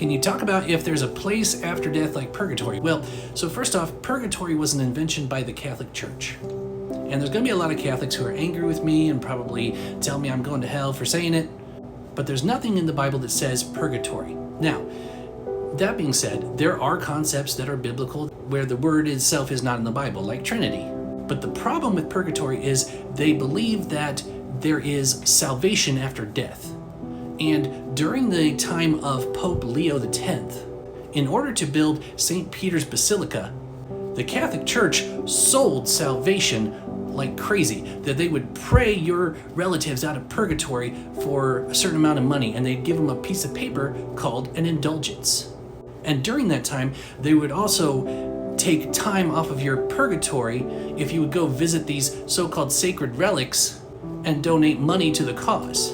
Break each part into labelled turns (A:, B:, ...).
A: Can you talk about if there's a place after death like purgatory? Well, so first off, purgatory was an invention by the Catholic Church. And there's going to be a lot of Catholics who are angry with me and probably tell me I'm going to hell for saying it. But there's nothing in the Bible that says purgatory. Now, that being said, there are concepts that are biblical where the word itself is not in the Bible, like Trinity. But the problem with purgatory is they believe that there is salvation after death. And during the time of Pope Leo X, in order to build St. Peter's Basilica, the Catholic Church sold salvation like crazy, that they would pray your relatives out of purgatory for a certain amount of money, and they'd give them a piece of paper called an indulgence. And during that time, they would also take time off of your purgatory if you would go visit these so-called sacred relics and donate money to the cause,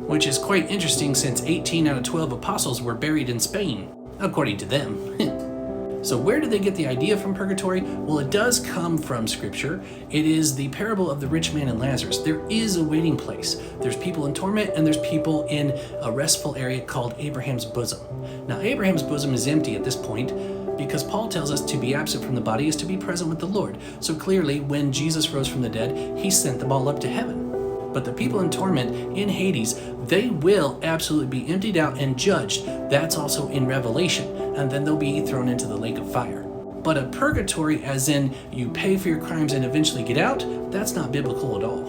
A: which is quite interesting since 18 out of 12 apostles were buried in Spain, according to them. So where did they get the idea from purgatory? Well, it does come from scripture. It is the parable of the rich man and Lazarus. There is a waiting place. There's people in torment and there's people in a restful area called Abraham's bosom. Now, Abraham's bosom is empty at this point because Paul tells us to be absent from the body is to be present with the Lord. So clearly, when Jesus rose from the dead, he sent them all up to heaven. But the people in torment in Hades, they will absolutely be emptied out and judged. That's also in Revelation. And then they'll be thrown into the lake of fire. But a purgatory, as in you pay for your crimes and eventually get out, that's not biblical at all.